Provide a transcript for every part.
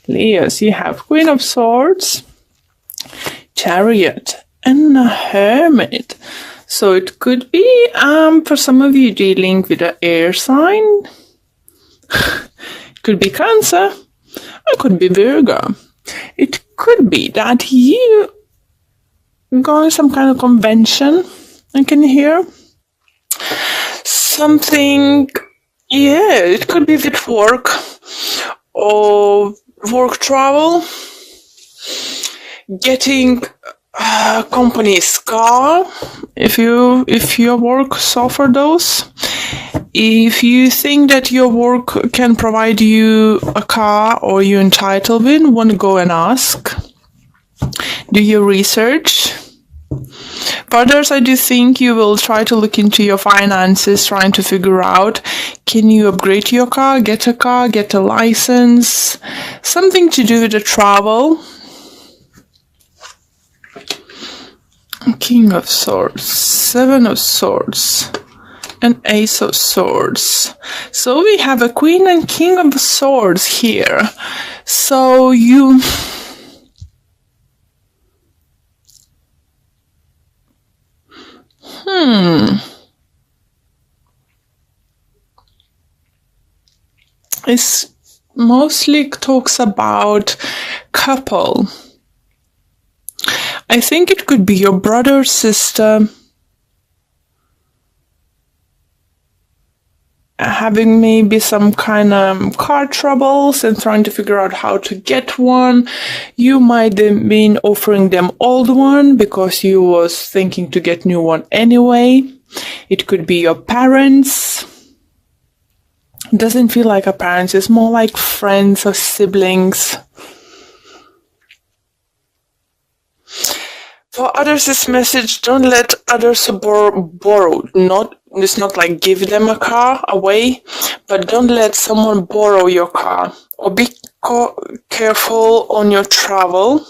Leos, you have Queen of Swords, Chariot, and a Hermit. So it could be, for some of you dealing with an air sign. It could be Cancer. It could be Virgo. It could be that you going some kind of convention. I can hear something. Yeah, it could be with work or work travel. Getting a company's car if your work offer those. If you think that your work can provide you a car or you're entitled in, want to go and ask. Do your research. For others, I do think you will try to look into your finances, trying to figure out, can you upgrade your car, get a license, something to do with the travel. King of Swords, Seven of Swords, and Ace of Swords. So we have a Queen and King of Swords here. So you... It mostly talks about couple. I think it could be your brother, sister, having maybe some kind of car troubles and trying to figure out how to get one. You might have been offering them old one because you was thinking to get new one anyway. It could be your parents. It doesn't feel like a parents, it's more like friends or siblings. For others, this message, don't let others borrow. It's not like give them a car away, but don't let someone borrow your car. Or be careful on your travel.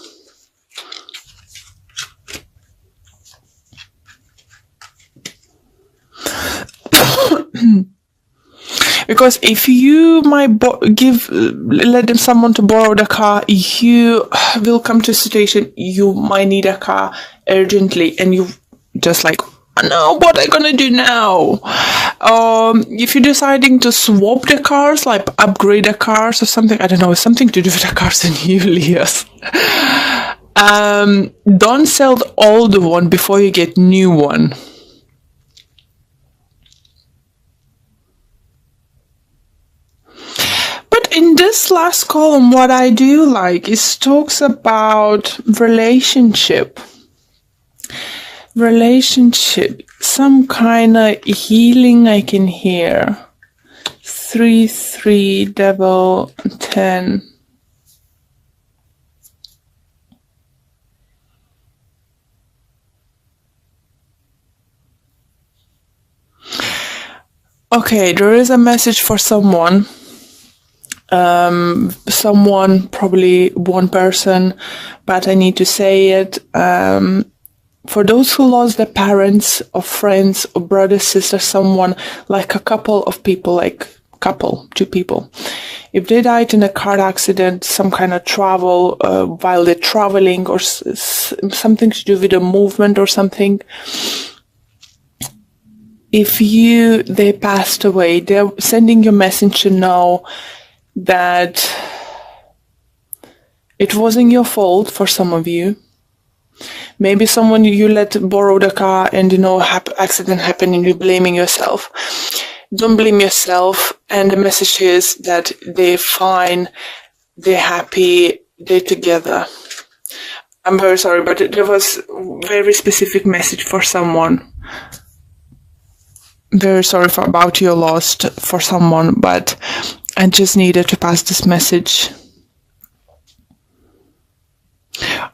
Because if you might let someone to borrow the car, you will come to a situation you might need a car urgently, and you just like, no, what am I gonna do now? If you're deciding to swap the cars, like upgrade the cars or something, I don't know, something to do with the cars in you, Leos. Don't sell the old one before you get new one. In this last column, what I do like is talks about relationship, some kind of healing I can hear. 3-3, Devil, 10. Okay, there is a message for someone. Someone, probably one person, but I need to say it. For those who lost their parents or friends or brother, sister, someone, like a couple of people, two people. If they died in a car accident, some kind of travel, while they're traveling, or something to do with a movement or something. If they passed away, they're sending you a message to know that it wasn't your fault for some of you. Maybe someone you let borrow the car and accident happened and you're blaming yourself. Don't blame yourself, and the message is that they're fine, they're happy, they're together. I'm very sorry, but there was a very specific message for someone. Very sorry about your loss for someone, but I just needed to pass this message.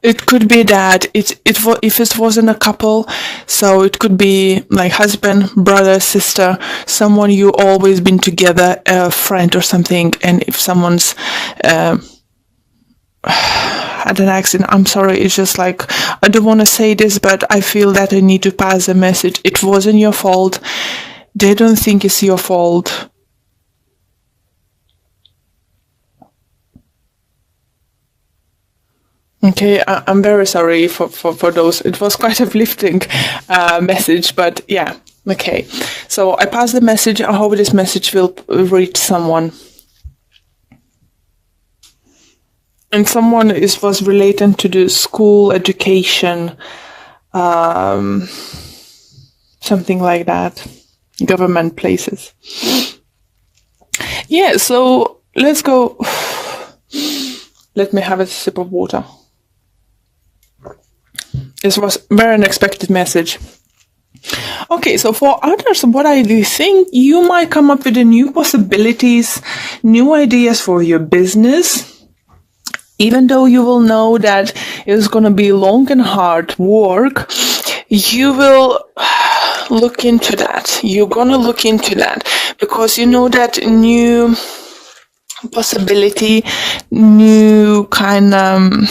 It could be that if it wasn't a couple, so it could be like husband, brother, sister, someone you always been together, a friend or something, and if someone's had an accident, I'm sorry, it's just like, I don't want to say this, but I feel that I need to pass a message. It wasn't your fault. They don't think it's your fault. Okay, I'm very sorry for those. It was quite a uplifting message, but yeah, okay. So I pass the message. I hope this message will reach someone. And someone was related to the school education, something like that, government places. Yeah, so let's go. Let me have a sip of water. This was a very unexpected message. Okay, so for others, what I do think, you might come up with the new possibilities, new ideas for your business, even though you will know that it's going to be long and hard work. You will look into that. You're going to look into that because you know that new possibility, new kind of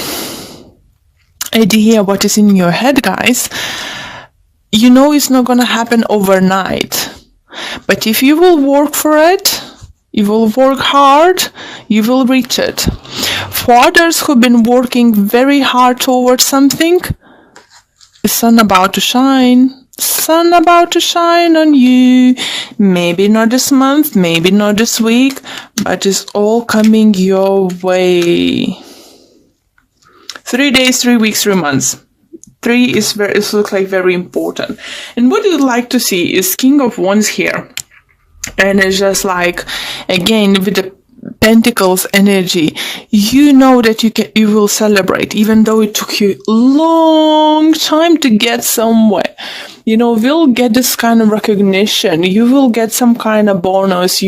idea what is in your head, guys, you know it's not going to happen overnight. But if you will work for it, you will work hard, you will reach it. For others who've been working very hard towards something, the sun about to shine. Sun about to shine on you. Maybe not this month, maybe not this week, but it's all coming your way. 3 days, 3 weeks, 3 months. 3 is it looks like very important. And what you'd like to see is King of Wands here. And it's just like, again, with the Pentacles energy, you know that you will celebrate, even though it took you a long time to get somewhere. You know, we'll get this kind of recognition. You will get some kind of bonus.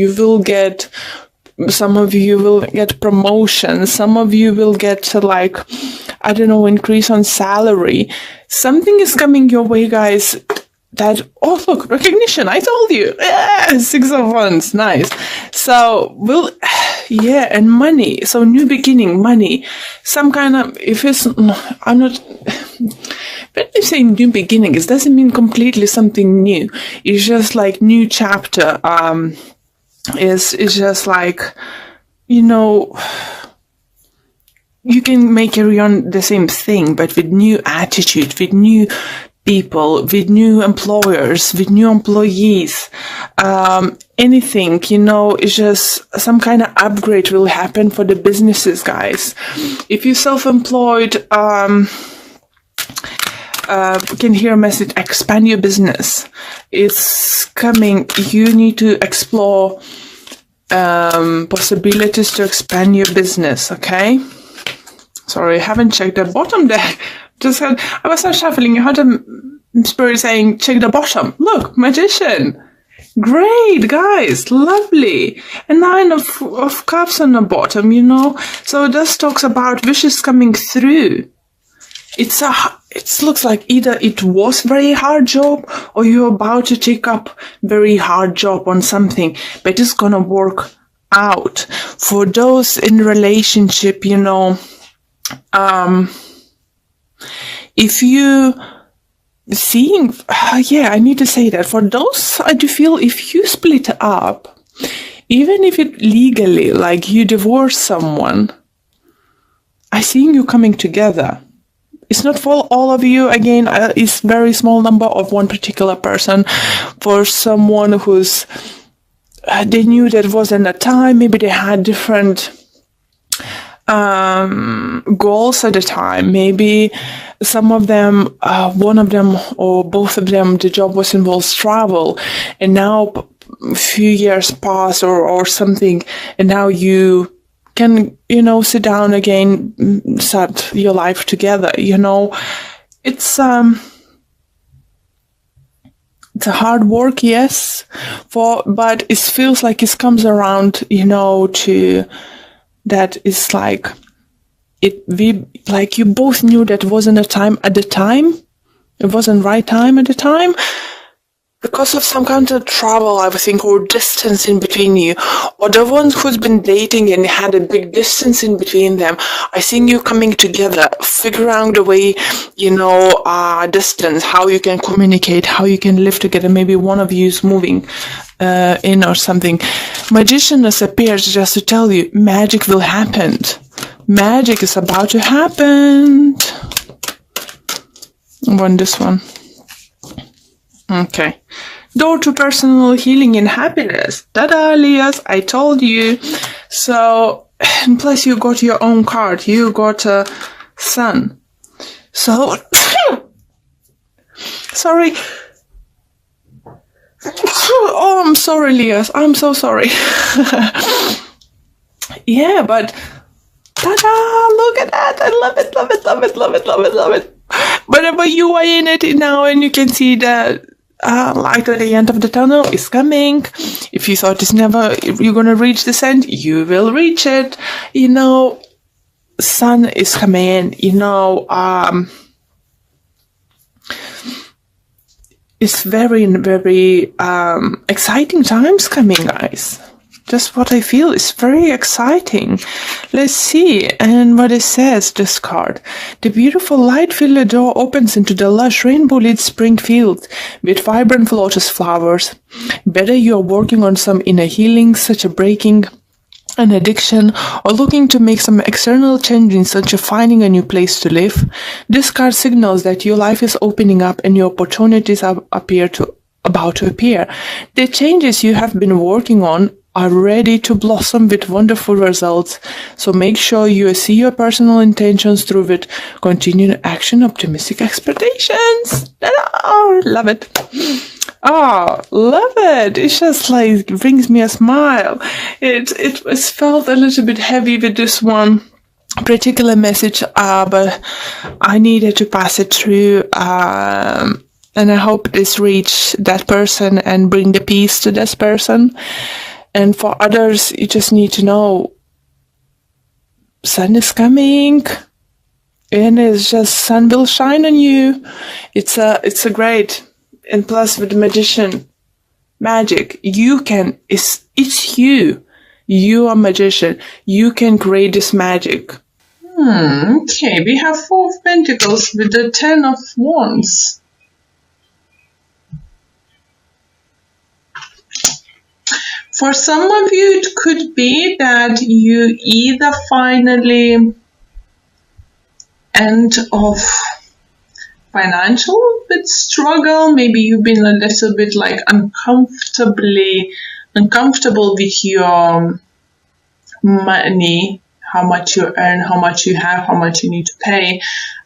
Some of you will get promotion. Some of you will get like, I don't know, increase on salary. Something is coming your way, guys. That, oh look, recognition, I told you. Yeah, 6 of Wands, nice. So, yeah, and money. So, new beginning, money. Some kind of, when you say new beginning, it doesn't mean completely something new. It's just like new chapter. It's just like, you know, you can carry on the same thing, but with new attitude, with new people, with new employers, with new employees, anything, you know, it's just some kind of upgrade will happen for the businesses, guys. If you're self-employed, you can hear a message, expand your business. It's coming. You need to explore possibilities to expand your business, okay? Sorry, I haven't checked the bottom there. I was not shuffling. I heard a spirit saying, check the bottom. Look, Magician. Great, guys. Lovely. A 9 of Cups on the bottom, you know. So this talks about wishes coming through. It looks like either it was very hard job or you're about to take up very hard job on something, but it's gonna work out. For those in relationship, you know, if you seeing, I need to say that for those, I do feel if you split up, even if it legally, like you divorce someone, I see you coming together. It's not for all of you. Again, it's very small number of one particular person. For someone who's, they knew that it wasn't a time. Maybe they had different goals at the time. Maybe some of them, one of them or both of them, the job was involves travel, and now a few years pass or something, and now you can, you know, sit down again, start your life together, you know. It's a hard work, yes, but it feels like it comes around, you know, to that is like like you both knew that wasn't a time at the time. It wasn't right time at the time. Because of some kind of trouble, I would think, or distance in between you, or the ones who's been dating and had a big distance in between them, I think you coming together, figure out a way, you know, distance, how you can communicate, how you can live together. Maybe one of you is moving in or something. Magician appears just to tell you, magic will happen. Magic is about to happen. Want this one. Okay. Door to personal healing and happiness. Ta-da, Elias, I told you. So, and plus you got your own card. You got a sun. So, sorry. Oh, I'm sorry, Elias. I'm so sorry. Yeah, but ta-da, look at that. I love it, love it, love it, love it, love it, love it. Whenever you are in it now and you can see that light at the end of the tunnel is coming. If you thought it's never, you're gonna reach this end, you will reach it. You know, sun is coming. You know, it's very, very exciting times coming, guys. Just what I feel is very exciting. Let's see. And what it says, this card. The beautiful light-filled door opens into the lush rainbow-lit spring field with vibrant lotus flowers. Whether you're working on some inner healing, such as breaking an addiction, or looking to make some external changes such as finding a new place to live, this card signals that your life is opening up and your opportunities are about to appear. The changes you have been working on are ready to blossom with wonderful results. So make sure you see your personal intentions through with continued action, optimistic expectations. Oh, love it. Oh, love it. It's just like brings me a smile. It was felt a little bit heavy with this one particular message, but I needed to pass it through. And I hope this reach that person and bring the peace to this person. And for others, you just need to know sun is coming, and it's just sun will shine on you. It's a great, and plus with the magician, magic, you can, it's you. You are magician. You can create this magic. Okay, we have 4 of Pentacles with the 10 of Wands. For some of you, it could be that you either finally end of financial bit struggle. Maybe you've been a little bit like uncomfortable with your money, how much you earn, how much you have, how much you need to pay.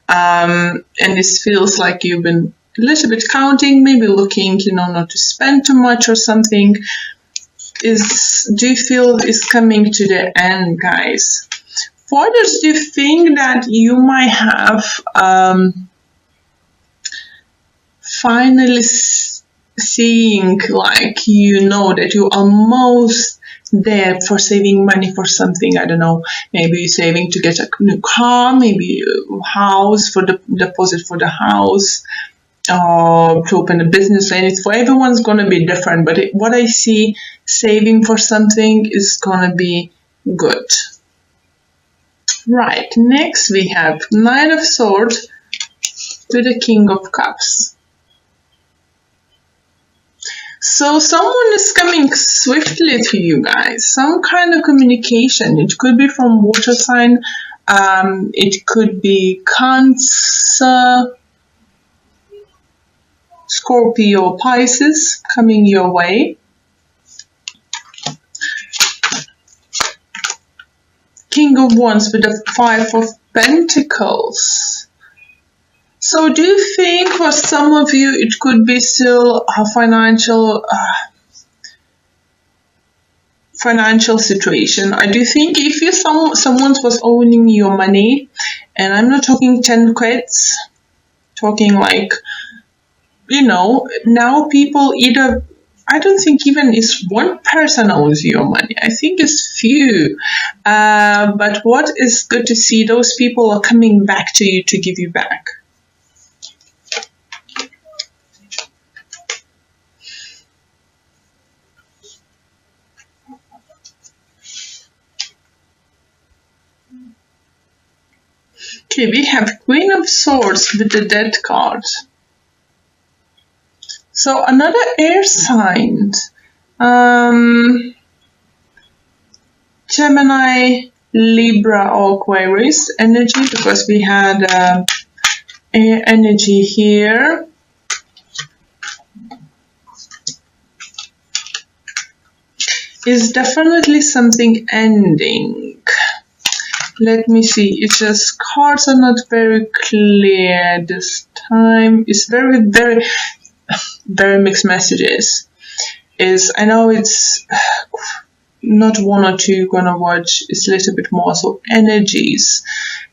And this feels like you've been a little bit counting, maybe looking, not to spend too much or something. Do you feel is coming to the end, guys? For others, do you think that you might have finally seeing like that you're almost there for saving money for something? I don't know, maybe you're saving to get a new car, maybe a house for the deposit for the house, to open a business. And it's for everyone's going to be different, but what I see, saving for something is going to be good. Right, next we have Knight of Swords to the King of Cups. So someone is coming swiftly to you guys, some kind of communication. It could be from water sign, it could be Cancer, Scorpio, Pisces coming your way. King of Wands with the 5 of Pentacles. So do you think for some of you it could be still a financial situation? I do think if you someone was owning your money, and I'm not talking 10 quids, talking like, now people either, I don't think even it's one person owns your money. I think it's few. But what is good to see, those people are coming back to you to give you back. Okay, we have Queen of Swords with the Death card. So another air sign, Gemini, Libra or Aquarius energy, because we had air energy here. Is definitely something ending. Let me see. It's just cards are not very clear this time. It's very, very, very mixed messages. I know it's not one or two you're gonna watch. It's a little bit more. So energies.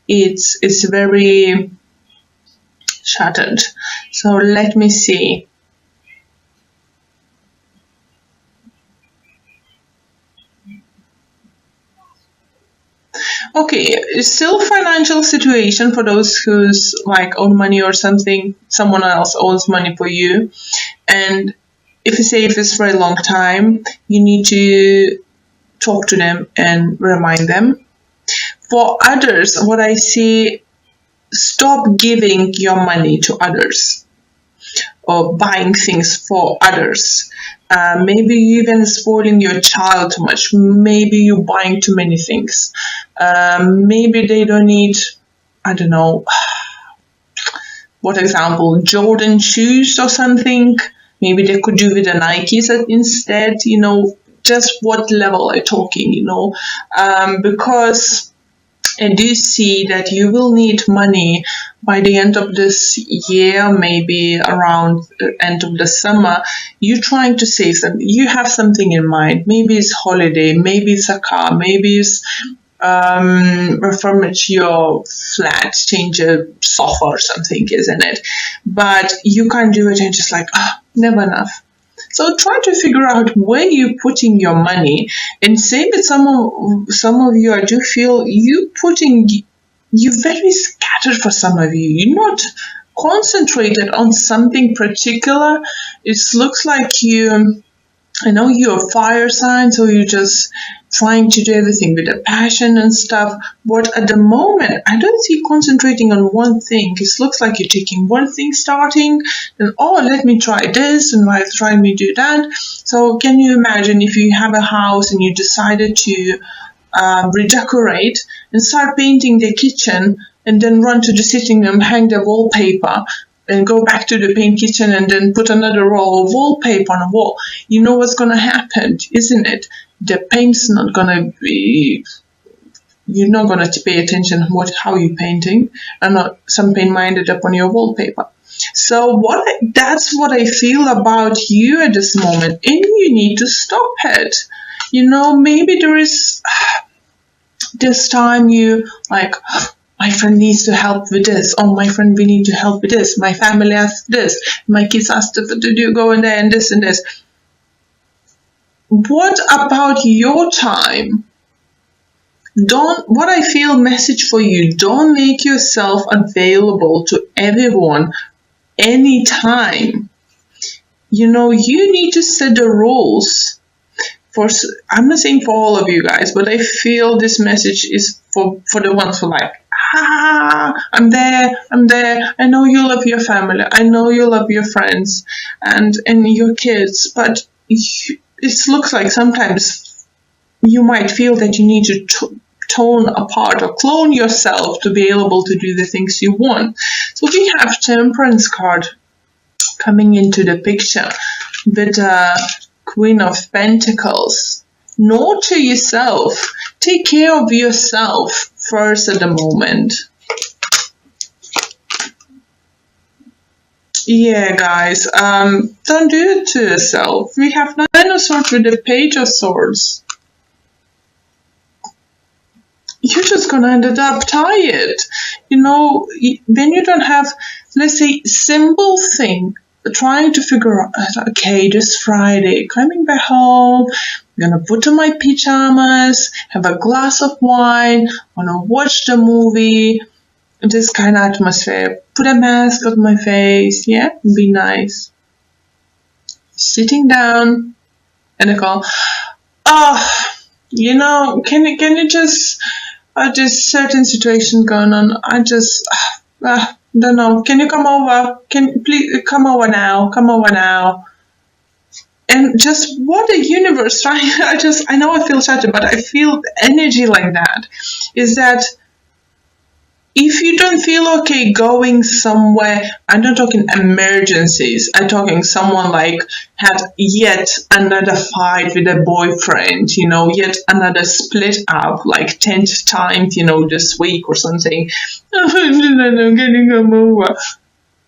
It's very shattered. So let me see. Okay, it's still financial situation for those who's like own money or something. Someone else owns money for you, and if you say if it's for a long time, you need to talk to them and remind them. For others, what I see, stop giving your money to others or buying things for others. Maybe you even spoiling your child too much. Maybe you buying too many things. Maybe they don't need, I don't know, what example, Jordan shoes or something. Maybe they could do with the Nikes instead, just what level are you talking, because I do see that you will need money by the end of this year, maybe around the end of the summer. You're trying to save them. You have something in mind. Maybe it's holiday, maybe it's a car, maybe it's refurbish your flat, change a sofa or something, isn't it? But you can't do it and just like, never enough. So try to figure out where you're putting your money. And same with some of you, I do feel you're very scattered for some of you. You're not concentrated on something particular. It looks like I know you're a fire sign, so you're just trying to do everything with a passion and stuff. But at the moment, I don't see concentrating on one thing. It looks like you're taking one thing starting, then, let me try this, and try me do that. So can you imagine if you have a house and you decided to redecorate and start painting the kitchen and then run to the sitting room, hang the wallpaper, and go back to the paint kitchen and then put another roll of wallpaper on the wall. You know what's going to happen, isn't it? The paint's not going to be... You're not going to pay attention how you're painting, and some paint might end up on your wallpaper. So that's what I feel about you at this moment, and you need to stop it. Maybe there is this time you like... my friend needs to help with this. Oh, my friend, we need to help with this. My family asked this. My kids asked to do go in there and this and this. What about your time? What I feel message for you, don't make yourself available to everyone anytime. You need to set the rules. I'm not saying for all of you guys, but I feel this message is for the ones who like, I'm there. I know you love your family. I know you love your friends and your kids, but it looks like sometimes you might feel that you need to tone apart or clone yourself to be able to do the things you want. So we have Temperance card coming into the picture with Queen of Pentacles. Nurture yourself. Take care of yourself first at the moment. Yeah, guys, don't do it to yourself. We have Nine of Swords with the Page of Swords. You're just gonna end up tired. When you don't have, let's say, simple thing, trying to figure out, okay, this Friday, coming back home, I'm gonna put on my pajamas, have a glass of wine, wanna watch the movie, this kind of atmosphere, put a mask on my face, yeah, be nice. Sitting down, and I go, can you just, this certain situation going on, I just, don't know, can you come over? Please come over now? And just what the universe, right? I know I feel shattered, but I feel energy like that. Is that if you don't feel okay going somewhere, I'm not talking emergencies, I'm talking someone like had yet another fight with a boyfriend, yet another split up, like 10th time, this week or something. I'm getting come over.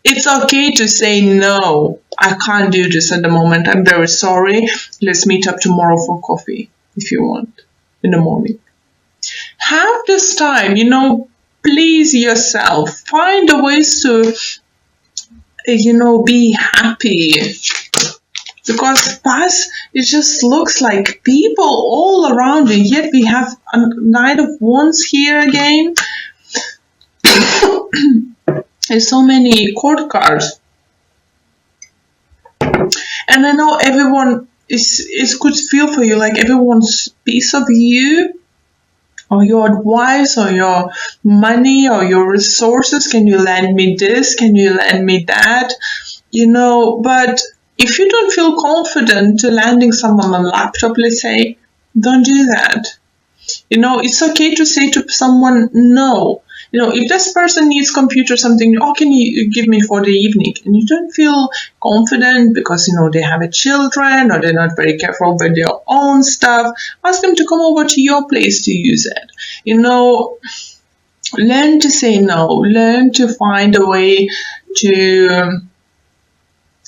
It's okay to say no. I can't do this at the moment. I'm very sorry. Let's meet up tomorrow for coffee if you want in the morning. Have this time, please yourself. Find the ways to, be happy. Because past, it just looks like people all around you, yet we have a Knight of Wands here again. There's so many court cards. And I know everyone is could feel for you, like everyone's piece of you, or your advice, or your money, or your resources. Can you lend me this? Can you lend me that? But if you don't feel confident to lending someone a laptop, let's say, don't do that. It's okay to say to someone no. If this person needs computer something, can you give me for the evening? And you don't feel confident because, they have a children or they're not very careful with their own stuff. Ask them to come over to your place to use it. Learn to say no. Learn to find a way to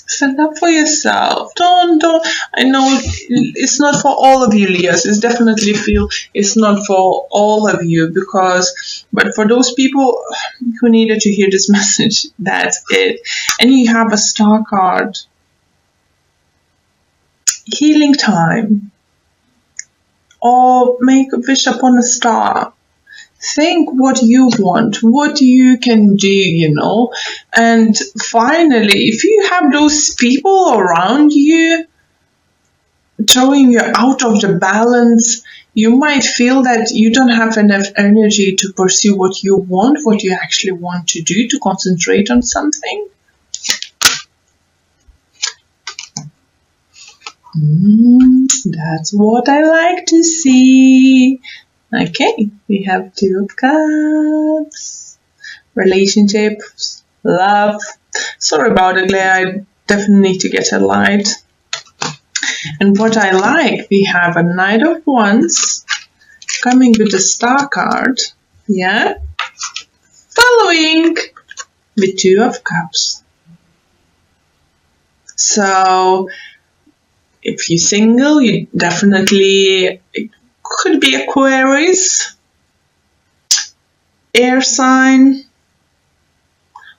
stand up for yourself. Don't. I know it's not for all of you, Leahs. It's definitely feel it's not for all of you but for those people who needed to hear this message, that's it. And you have a star card. Healing time. Or make a wish upon a star. Think what you want, what you can do, And finally, if you have those people around you throwing you out of the balance, you might feel that you don't have enough energy to pursue what you want, what you actually want to do, to concentrate on something. That's what I like to see. Okay, we have Two of Cups, relationships, love. Sorry about it, Leah, I definitely need to get a light. And what I like, we have a Knight of Wands coming with a Star card, following with Two of Cups. So, if you're single, you definitely could be Aquarius, air sign,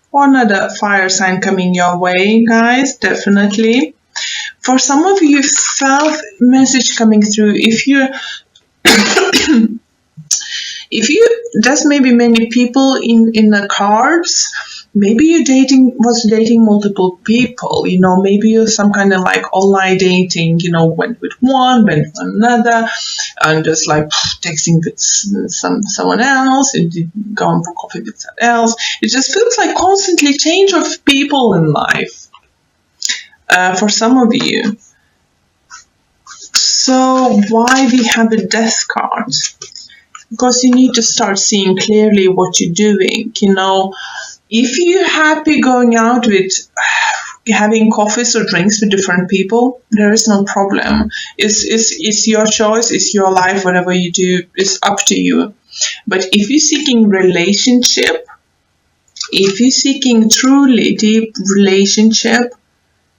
or another fire sign coming your way, guys, definitely. For some of you, felt message coming through. If there's maybe many people in the cards, maybe you was dating multiple people, maybe you're some kind of like online dating, went with one, went with another, and just like texting with someone else, and going for coffee with someone else. It just feels like constantly change of people in life. For some of you. So why we have a Death card? Because you need to start seeing clearly what you're doing. If you're happy going out with having coffees or drinks with different people, there is no problem. It's your choice, it's your life, whatever you do, it's up to you. But if you're seeking relationship, if you're seeking truly deep relationship,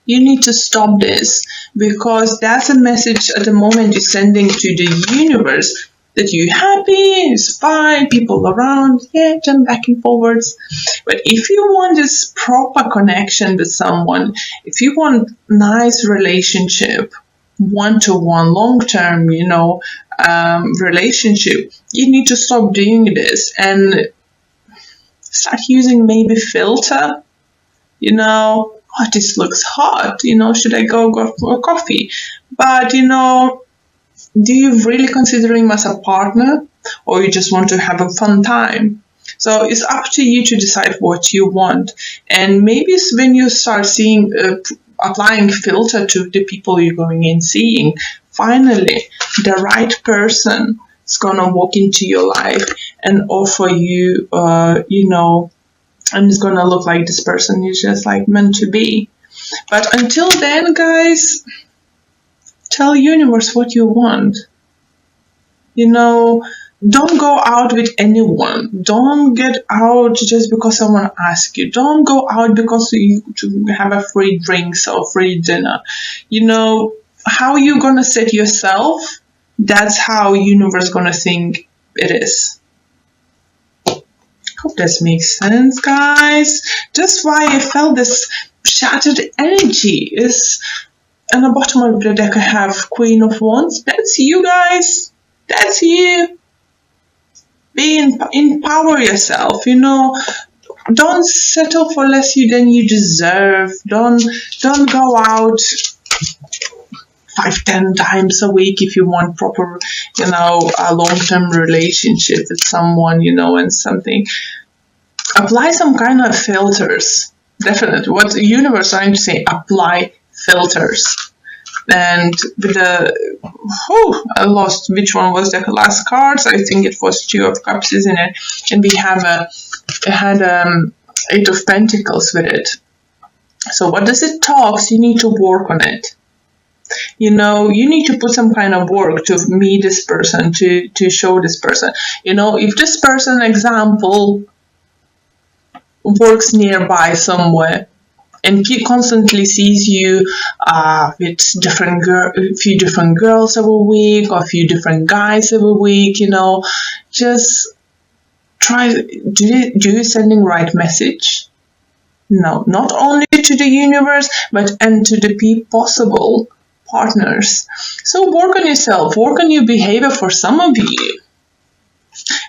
you need to stop this, because that's a message at the moment you're sending to the universe that you're happy, it's fine, people around, jump back and forwards. But if you want this proper connection with someone, if you want nice relationship, one-to-one, long-term, relationship, you need to stop doing this and start using maybe filter, this looks hot, should I go for a coffee? But, do you really consider him as a partner, or you just want to have a fun time? So it's up to you to decide what you want. And maybe when you start seeing applying filter to the people you're going in seeing. Finally, the right person is gonna walk into your life and offer you, and it's gonna look like this person is just like meant to be. But until then, guys, tell universe what you want. Don't go out with anyone. Don't get out just because someone asks you. Don't go out because you to have a free drinks or free dinner. How you gonna set yourself, that's how universe gonna think it is. Hope this makes sense, guys. Just why I felt this shattered energy is, at the bottom of the deck I have Queen of Wands. That's you, guys. That's you. Empower yourself. Don't settle for less than you deserve. Don't go out 5-10 times a week if you want proper, a long-term relationship with someone, and something. Apply some kind of filters. Definitely. What the universe is trying to say, apply filters. And with I lost which one was the last cards. I think it was 2 of Cups, isn't it? And we had 8 of Pentacles with it. So what does it talk? You need to work on it. You need to put some kind of work to meet this person, to show this person. If this person, example, works nearby somewhere and constantly sees you with a few different girls every week or a few different guys every week, just try, do you sending right message? No, not only to the universe, but and to the possible partners. So work on yourself, work on your behavior for some of you.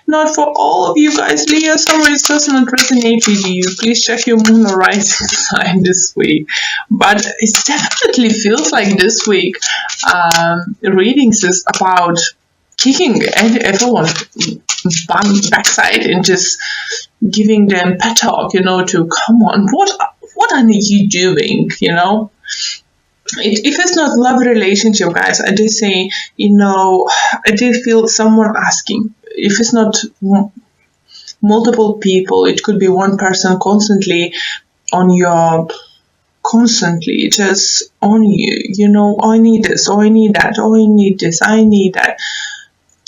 Not for all of you guys. Leo, sorry, it does not resonate with you. Please check your moon or rising sign this week. But it definitely feels like this week readings is about kicking everyone backside and just giving them pep talk, to come on, what are you doing, If it's not love relationship, guys, I did say, I did feel someone asking. If it's not multiple people, it could be one person constantly just on you. I need this, or I need that, or I need this, I need that.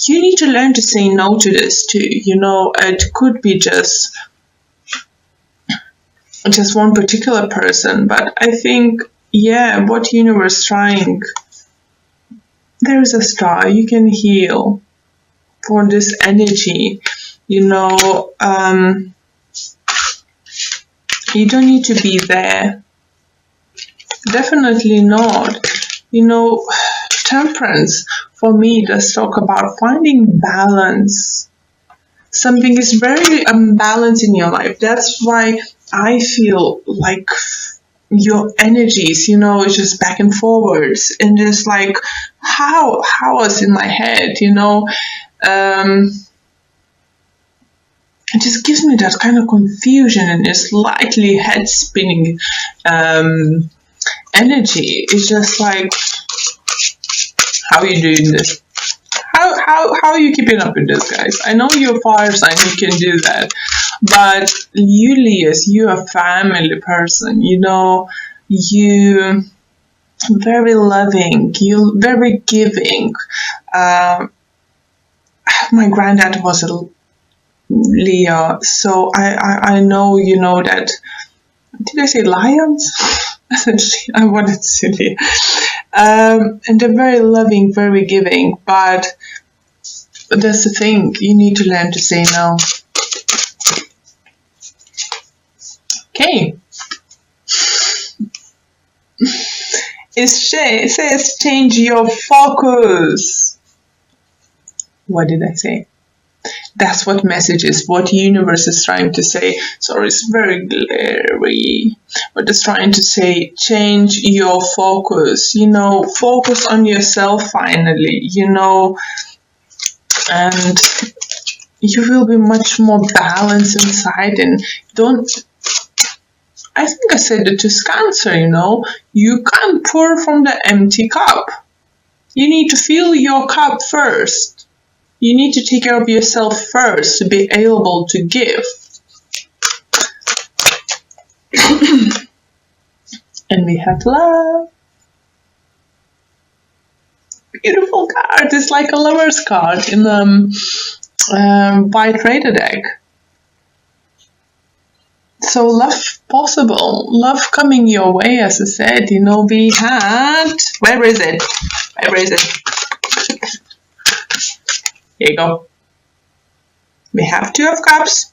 You need to learn to say no to this too. It could be just one particular person, but I think, what universe trying, there is a star, you can heal for this energy, you don't need to be there. Definitely not. Temperance, for me, does talk about finding balance. Something is very unbalanced in your life. That's why I feel like your energies, it's just back and forwards, and just like how was in my head, it just gives me that kind of confusion and a slightly head spinning energy. It's just like, how are you doing this? How are you keeping up with this, guys? I know you're fire sign, you can do that. But you, Leos, you're a family person, you very loving, you very giving. My granddad was a Leo, so I know, that, did I say lions? I wanted to say Leo. And they're very loving, very giving, but that's the thing, you need to learn to say no. Okay. It says change your focus. What did I say? That's what message is, what universe is trying to say. Sorry, it's very glary. But it's trying to say, change your focus. Focus on yourself finally, and you will be much more balanced inside, and don't I think I said it to Cancer, you can't pour from the empty cup. You need to fill your cup first. You need to take care of yourself first to be able to give. And we have love. Beautiful card. It's like a lover's card in the white Raider deck. So love possible, love coming your way, as I said, we had, where is it? Here you go. We have Two of Cups.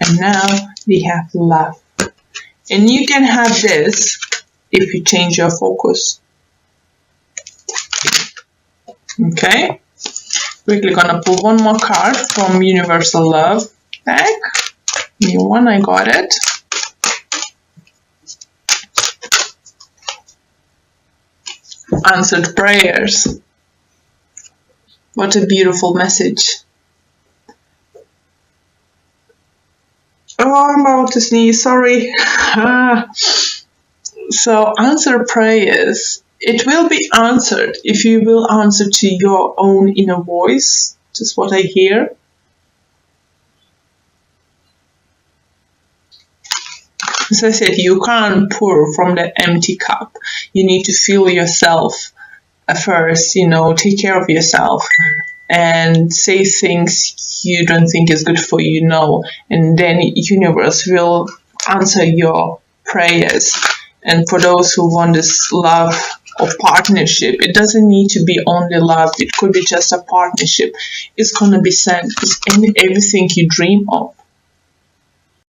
And now we have love. And you can have this if you change your focus. Okay. Quickly gonna pull one more card from Universal Love deck. New one, I got it. Answered prayers. What a beautiful message. Oh, I'm about to sneeze, sorry. So, answer prayers. It will be answered if you will answer to your own inner voice. Just what I hear. As I said, you can't pour from the empty cup. You need to fill yourself first, take care of yourself and say things you don't think is good for you, and then universe will answer your prayers. And for those who want this love or partnership, it doesn't need to be only love. It could be just a partnership. It's going to be sent. It's everything you dream of.